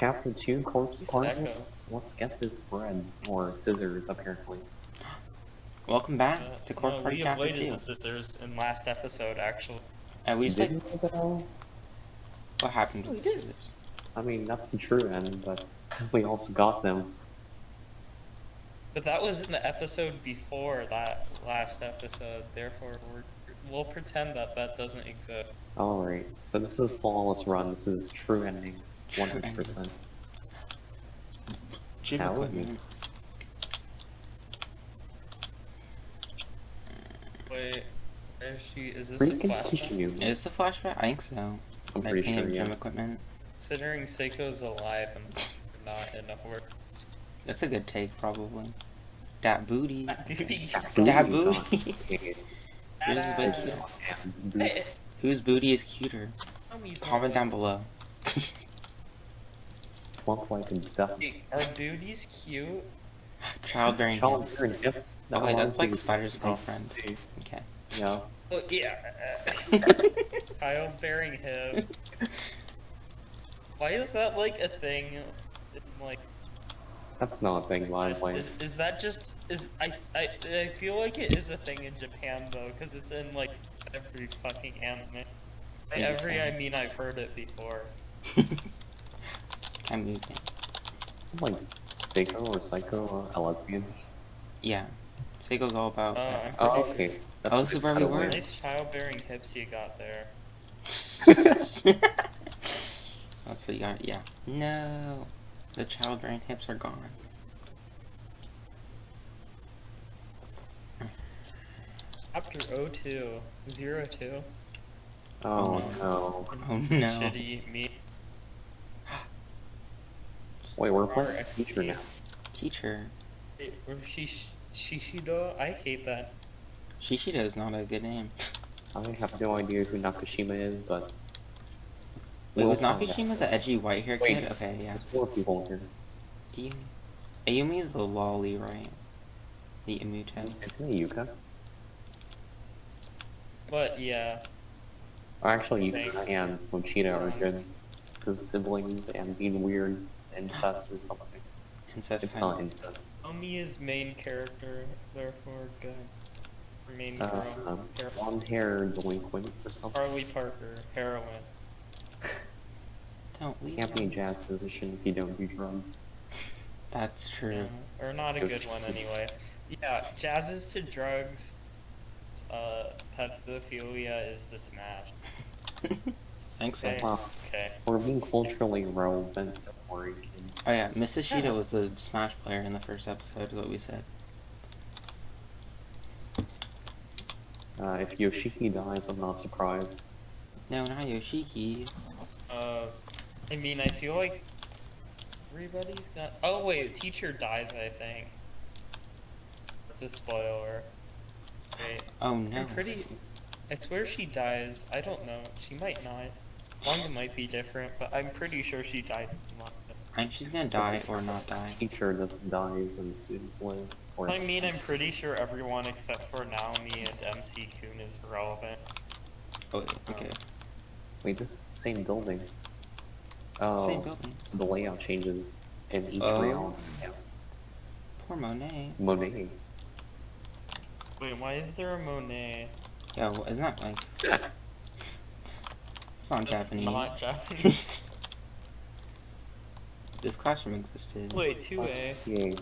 Chapter 2, Corpse It's Party. Echo. Let's get this bread. Or scissors, apparently. Welcome back to Corpse No, Party we Chapter avoided 2. the scissors in last episode, actually. And we just Did like, we though? what happened with We the did. scissors? I mean, that's the true end, but we also got them. But that was in the episode before that last episode, therefore we'll pretend that that doesn't exist. Alright, so this is a flawless run. This is true ending. 100%. Gym That would equipment. Wait, is this a Freaking flashback? tissue. Is this a flashback? I think so. I'm Like pretty painting sure, gym yeah. equipment. Considering Seiko's alive and not in a horse. That's a good take, probably. Dat booty. Duty. Dat booty. Yours is way Badass. cuter. Hey, Whose booty is cuter? homies Comment down know below. Plump like a duck. this. Hey, are duties cute? Childbearing hips. Childbearing hips. Oh wait, that's like Honestly, Spider's girlfriend. Okay. Yeah. Oh yeah. Childbearing hip. Why is that like a thing? In, like, That's not a thing, like. is that just I feel like it is a thing in Japan though, because it's in like every fucking anime. By every I mean I've heard it before. I'm moving. Like Seiko or Psycho or a lesbian. Yeah. Seiko's all about that. Oh, okay. That's Oh, this is where we were. Nice childbearing hips you got there. That's what you got, yeah. No. The childbearing hips are gone. Chapter 02. 02. Oh no. Oh no. Shitty me. Wait, we're Our playing XP. teacher now. Teacher. Shishido? I hate that. Shishido is not a good name. I have no idea who Nakashima is, but Wait, was we'll find Nakashima out. the edgy white hair Wait. kid? Okay, yeah. There's 4 people here. Ayumi is the lolly, right? The Imuto. Isn't it Yuka? But yeah. Or actually, Thank Yuka and Mochita are good. Because siblings and being weird, incest or something. Incest It's type. not incest. Omi is main character, therefore good. Main girl. Heroine. Blonde hair delinquent or something. Charlie Parker, heroine. Don't leave Can't be a us. jazz musician if you don't do drugs. That's true. Yeah, or not a good one anyway. Yeah, jazzes to drugs. Pedophilia is the smash. Thanks, Okay. Lex. Wow. Okay. We're being culturally relevant, don't worry, kids. Oh yeah, Mrs. Shida was the Smash player in the first episode, is what we said. If Yoshiki dies, I'm not surprised. No, not Yoshiki. I mean, I feel like everybody's got. Oh wait, teacher dies. I think. That's a spoiler. Wait. Oh no. I'm pretty. I swear she dies. I don't know. She might not. Manga might be different, but I'm pretty sure she died in manga. I think she's gonna die or not die. Teacher doesn't die and students live. Or I mean, I'm pretty sure everyone except for Naomi and MC Kun is relevant. Oh, okay. wait, this same building. Oh, Same building. so the layout changes in each Oh. realm. Yes. Poor Monet. Monet. Wait, why is there a Monet? Yeah, well, isn't that like... It's not That's Japanese. not Japanese. This classroom existed. Wait, 2A. Yeah,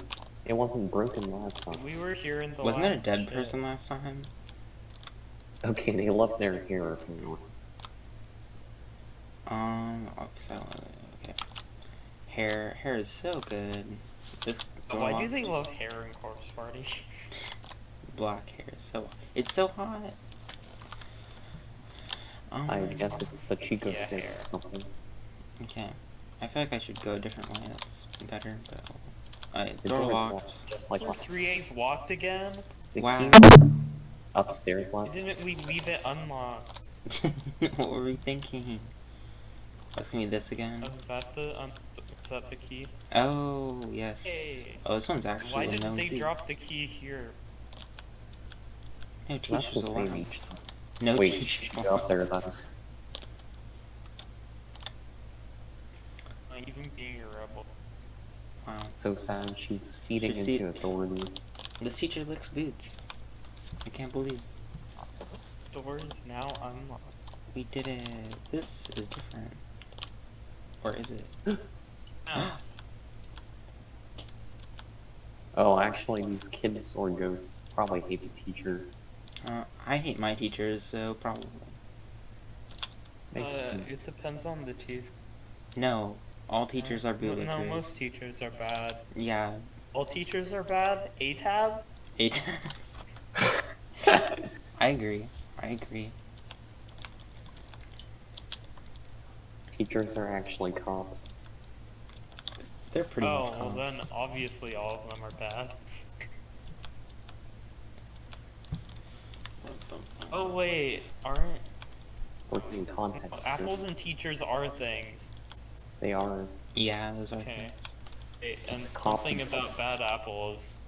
it wasn't broken last time. We were here in the Wasn't there a last dead shit. person last time? Okay, they left their hair. Okay. Hair is so good. Just Why do they love hair in Corpse Party? black hair is so... It's so hot. I guess it's Sachiko Yeah, thing hair. or something. Okay. I feel like I should go a different way. That's better, but... The door door is locked. just like So last 3A's locked again? the Wow. key upstairs last time. Didn't we leave it unlocked? What were we thinking? That's gonna be this again? Oh, is that the key? Oh, yes. Hey. Oh, this one's actually Why a didn't known they key. drop the key here? No That's the teacher's same allowed. each time. No Wait, teacher's go up allowed. there then. Even being a rebel. Wow. So sad. She's feeding She's into authority. This teacher licks boots. I can't believe Doors now unlocked. we did it. This is different. Or is it? Yes. Oh, actually, these kids or ghosts probably hate the teacher. I hate my teachers, so probably. Makes sense. It depends on the teacher. No, all teachers are No, bootlickers. most teachers are bad. Yeah. All teachers are bad. A-tab? Eight. I agree. I agree. Teachers are actually cops. They're pretty much well cops. then obviously all of them are bad. Oh wait, aren't Working in context. apples and teachers are things? They are. Yeah, those are Okay. things. And Cops something and about cops. bad apples.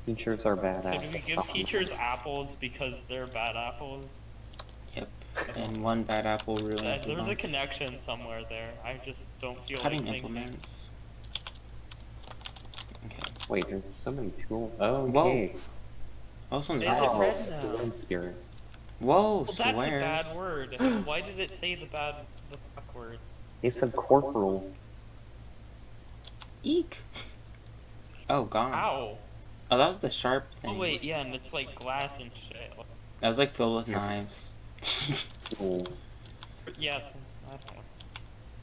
Teachers are bad So at do we give teachers apples because they're bad apples? Yep. And one bad apple ruins the There's a bunch. connection somewhere there. I just don't feel Cutting like thinking. implements. Okay. Wait, there's so many tools. Oh, okay. Also, Is it Oh, red it's a now? wind spirit. Whoa, Well, that's a swears. bad word. Why did it say the fuck word? He said corporal. Eek. Oh, gone. Ow. Oh, that was the sharp thing. Oh wait, yeah, and it's like glass and shit. That was like filled with knives. Tools. Yes, I don't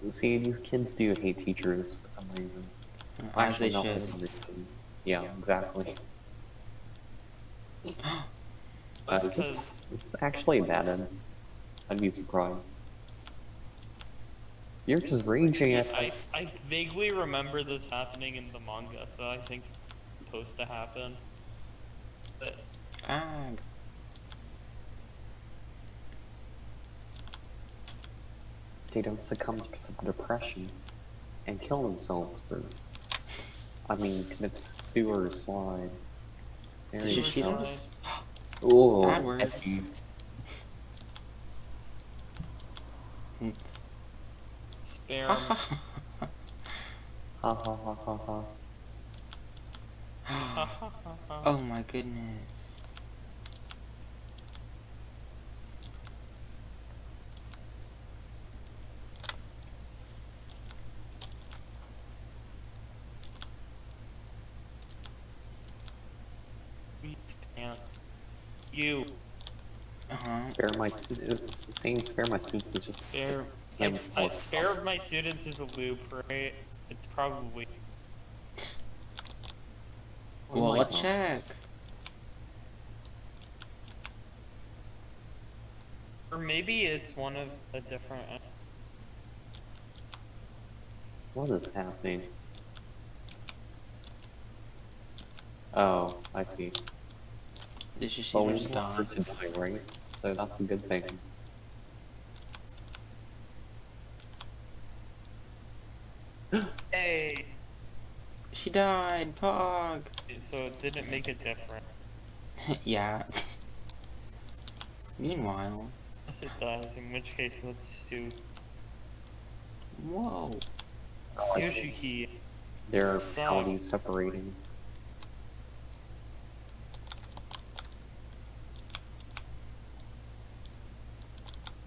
know. See, these kids do hate teachers for some reason. As they not for should. some reason. Yeah, exactly. That's Is because this actually a bad end? I'd be surprised. You're just raging at I vaguely remember this happening in the manga, so I think it's supposed to happen. But Ah. they don't succumb to some depression and kill themselves first. I mean, commit sewer slide. There you She go. don't- Ooh, Bad word. edgy. spare Ha ha ha ha ha. Oh my goodness. You Uh-huh. Spare my students. Saying spare my students is just. spare. Spare of my students is a loop, right? It's probably. Well, my let's God. check. Or maybe it's one of a different. What is happening? Oh, I see. Did you see Well, we there's want her gone? to die, right? So that's a good thing. Hey. She died, Pog. So it didn't make it different. Yeah. Meanwhile, Yes, it does. In which case, let's do whoa. Yoshiki. Their Sucks. counties separating.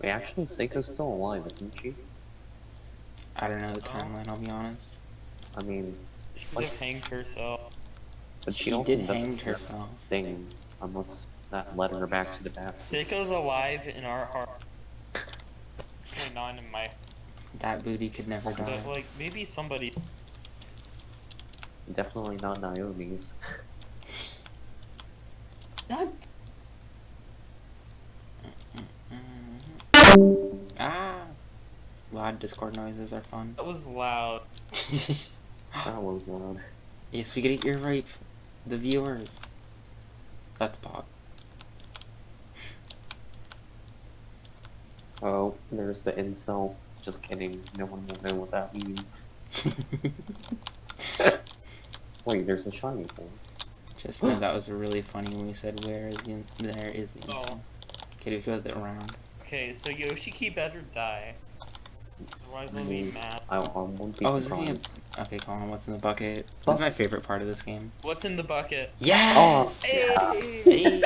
Wait, actually, Seiko's still alive, isn't she? I don't know the timeline, I'll be honest. I mean, She could have hanged herself. but she She also did doesn't hang care herself. thing unless that led her back to the basket. Keiko's alive in our heart. Actually, not in my. That booty could never But die. like, maybe somebody. Definitely not Naomi's. What? Ah! Loud Discord noises are fun. That was loud. That was loud. Yes, we get ear rape. The viewers. That's Pog. Oh, there's the incel. Just kidding. No one will know what that means. Wait, there's a shiny thing. Just know that was really funny when we said where is the there is the insult. Oh. Okay, we go the round. Okay, so Yoshiki better die. Otherwise, I'll be mad. I won't be Oh, is there gonna be surprised. okay, Colin, what's in the bucket? Fuck. This is my favorite part of this game. What's in the bucket? Yes! yeah. Hey!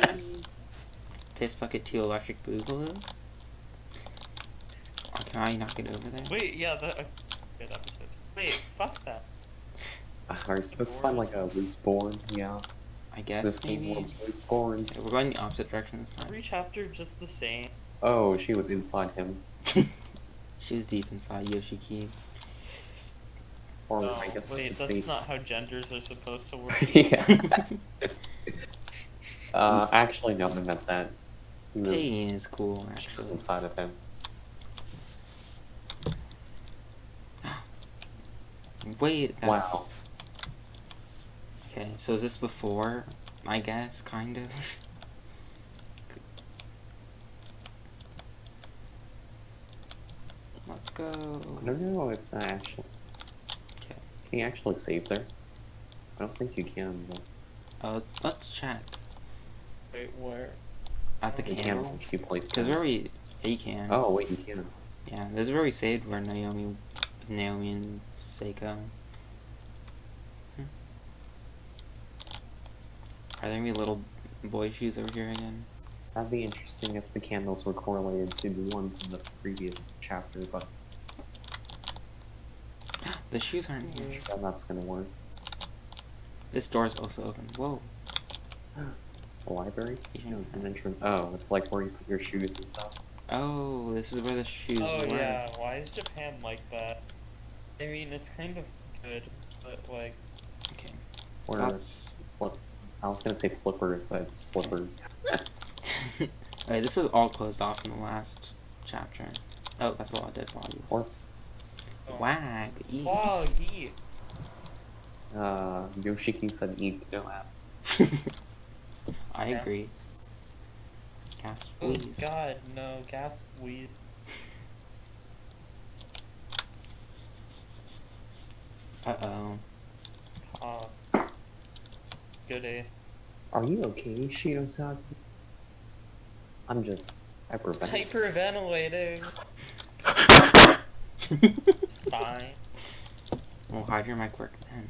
Piss bucket 2 electric boogaloo? Or can I not get over there? Wait, yeah, good episode. Wait, fuck that. Are you supposed to find like a loose board? Yeah. I guess This game maybe. loves loose boards. Okay, we're going the opposite direction this time. Every chapter just the same. Oh, she was inside him. She was deep inside Yoshiki. Or Oh, I guess wait, we could that's say. not how genders are supposed to work. yeah. Actually, no, I meant that. He was, Pain is cool, she was actually. inside of him. Wait, that's... Wow. Okay, so is this before, I guess, kind of? Let's go. I don't know if that actually. Okay. Can you actually save there? I don't think you can. But Oh, let's check. Wait, where? At the you can candle? once you place Because down. where we... Yeah, you can. Oh, wait, you can. Yeah, this is where we saved where Naomi and Seiko. Are there gonna be little boy shoes over here again? That'd be interesting if the candles were correlated to the ones in the previous chapter, but The shoes aren't I'm here. not sure how that's gonna work. This door is also open. Whoa. The library? You No, it's an entrance. Oh, it's like where you put your shoes and stuff. Oh, this is where the shoes Oh were. yeah, why is Japan like that? I mean, it's kind of good, but like, Okay. Or That's... I was gonna say flippers, but it's slippers. Alright, this was all closed off in the last chapter. Oh, that's a lot of dead bodies. Corpse. oh. Wag. Eat. Wow, yeet. Yoshiki said eat, no app. I Yeah. agree. Gas Oh weave. god, no, gas weed. Uh-oh. Cough. Good ace. Are you okay, Shinosaki? I'm just hyperventilating. Hyperventilating. Fine. Well, how'd your mic work then?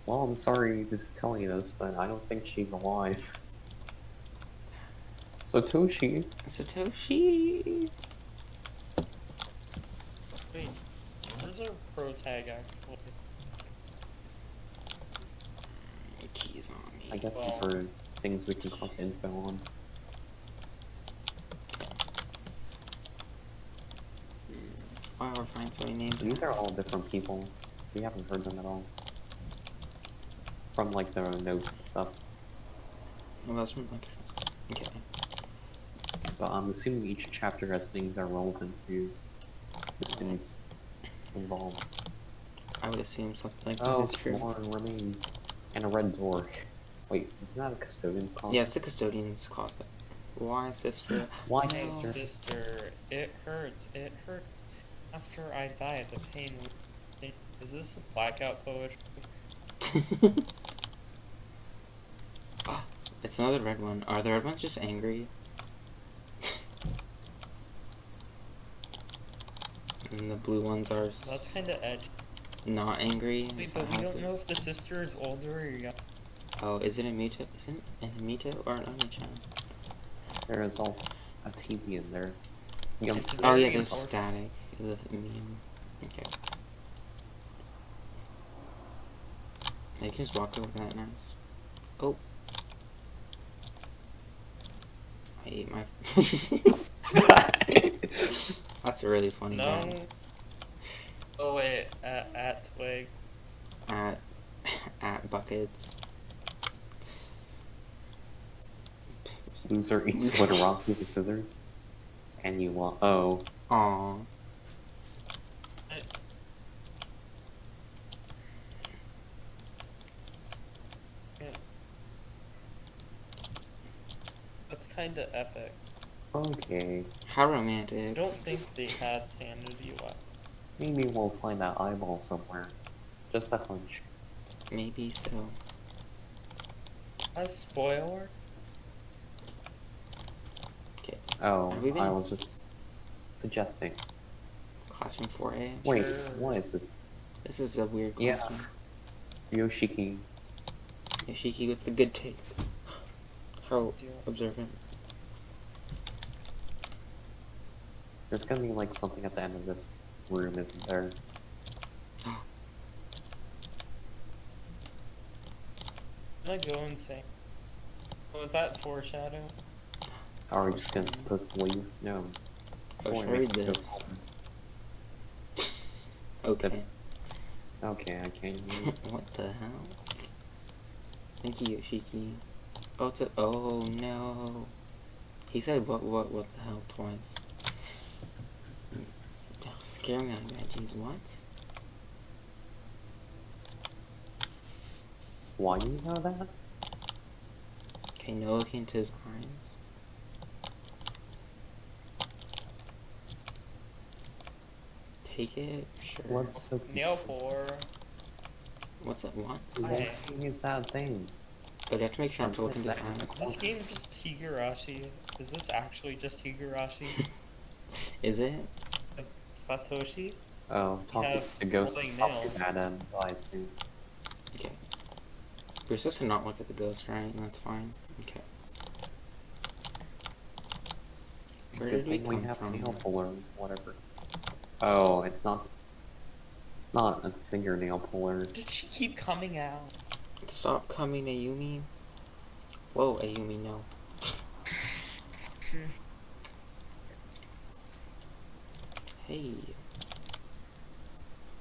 Well, I'm sorry to tell you this, but I don't think she's alive. Satoshi. Satoshi! Wait, where's our pro tag actually? Keys on me. I guess these Well. are things we can collect info on. Wow, we're finding so many names. These are all different people. We haven't heard them at all. From like their notes and stuff. Well, that's from, like... Okay. But I'm assuming each chapter has things that are relevant to the students involved. I would assume something like that Oh, is true. more remains. And a red door. Wait, isn't that a custodian's closet? Yeah, it's the custodian's closet. Why, sister? Why, Hey sister? sister, it hurts. It hurt. After I die, the pain. Is this blackout poetry? It's another red one. Are the red ones just angry? And the blue ones are That's kind of edgy. not angry. Wait, Is but that we how don't it's- know if the sister is older or young. Oh, is it a Mito? Is it a Mito or an Oni-chan? There is also a TV in there. Young It's Oh yeah, very there's important. static. The meme. Okay. Yeah, you can just walk over that nice. Oh. I ate my... That's really funny, No. guys. Oh wait, at Twig. At buckets. Loser eats split a rock with the scissors. And you want. Oh. Aww. Yeah. That's kind of epic. Okay. How I romantic. don't think they had sanity left. Maybe we'll find that eyeball somewhere. Just a hunch. Maybe so. A spoiler? Okay. Oh, Have we been- I was just suggesting. Classroom 4A. Wait, Sure. what is this? This is a weird Yeah. classroom. Yoshiki. Yoshiki with the good taste. How Deal. observant. There's gonna be like something at the end of this room, isn't there? I'm gonna go insane. Was that foreshadow? How are we just gonna supposed to leave? No. Oh, Someone should I makes read us go this? home. Okay. Okay, I can't read it. What the hell? Thank you, Yoshiki. Oh, it's a. Oh no. He said what the hell twice. Don't scare me on that, jeez. What? Why do you know that? Okay, no looking into his eyes. Take it, sure. What's so Nail pour. What's that? What? What thing is that thing? But you have to make sure not to look into the Is eyes. this game just Higurashi? Is this actually just Higurashi? Is it? Satoshi? Oh, talking have to ghosts rolling is probably nails. bad end, I assume. Okay. We're supposed to not look at the ghost, right? That's fine. Okay. Where Good did we thing come have from? nail puller, whatever. Oh, it's not a fingernail puller. Did she keep coming out? Stop coming, Ayumi. Whoa, Ayumi, no. Hey,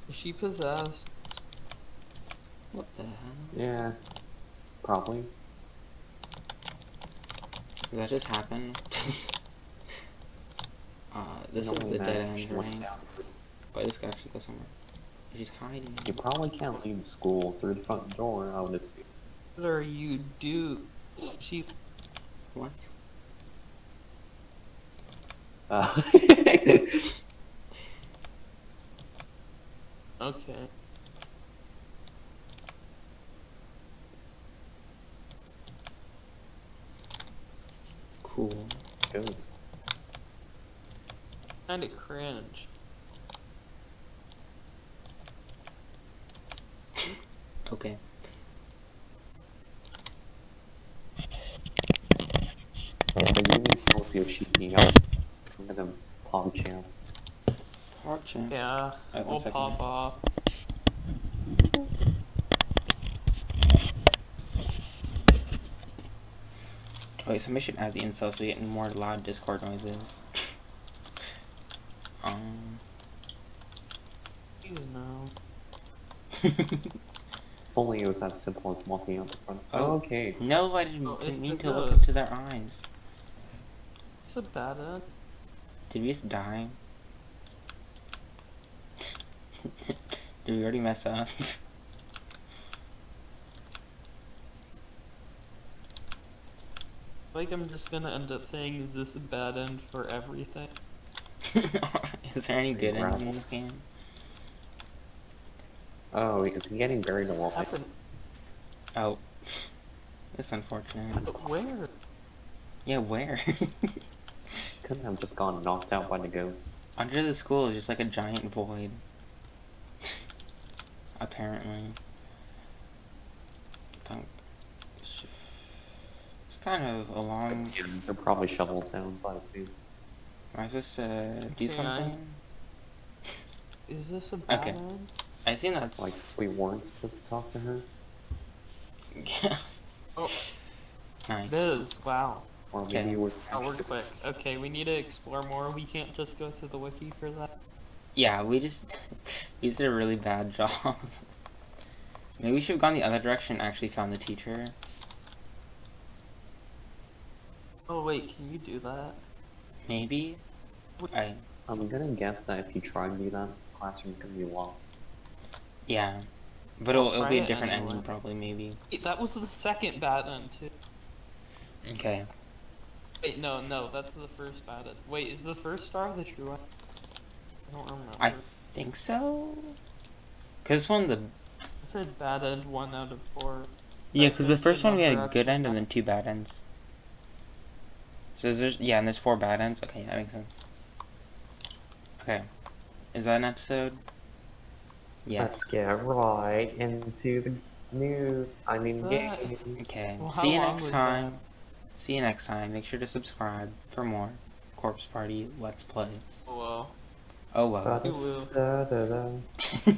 Is she possessed? what the hell? Yeah, probably. Did that just happen? This No is way the that dead end, she went right? downwards. But this guy actually goes somewhere. She's hiding. You probably can't leave school through the front door, I would assume. What are you do? She What? okay. Cool. Ghost. Kinda cringe. Okay. If the Yumi kills Yoshiki, I'm gonna pog champ. Archer. Yeah, Alright, one we'll second. pop off. Wait, somebody should add the incel so we get more loud Discord noises. Please no. If only it was as simple as walking out the front. Oh. Okay. No, I didn't, Oh, didn't it mean to does. look into their eyes. It's a bad end. Did we just die? Did we already mess up? Like I'm just gonna end up saying, is this a bad end for everything? Is there any good ending in this game? Oh, is he getting buried alive? Happened. Oh. That's unfortunate. Where? Yeah, where? Couldn't have just gone knocked out by the ghost. Under the school is just like a giant void. Apparently. It's kind of a long... Yeah, they're probably shovel sounds, I assume. Am I supposed to do Okay, something? Is this a bad Okay. end? I assume that's... Like, we weren't supposed to talk to her? Yeah. Oh, Nice. it is. Wow. Or maybe Okay. we're Oh, we're quick. Okay, we need to explore more. We can't just go to the wiki for that. Yeah, we just... we did a really bad job. Maybe we should have gone the other direction and actually found the teacher. Oh wait, can you do that? Maybe? I'm gonna guess that if you try and do that, the classroom's gonna be locked. Yeah. But I'll it'll try be a it different anyway. ending, probably, maybe. Wait, that was the second bad end too. Okay. Wait, no, that's the first bad end. Wait, is the first star the true one? I don't remember. I think so? Because this one, the... It said bad end 1 out of 4. Yeah, I because the think first one we had a number good actually- end and then 2 bad ends. So there's... Yeah, and there's 4 bad ends? Okay, that makes sense. Okay. Is that an episode? Yes. Let's get right into the that- game. Okay. Well, See you how long next was time. See you next time. Make sure to subscribe for more Corpse Party Let's Plays. Well, Oh well. it will. Da-da-da.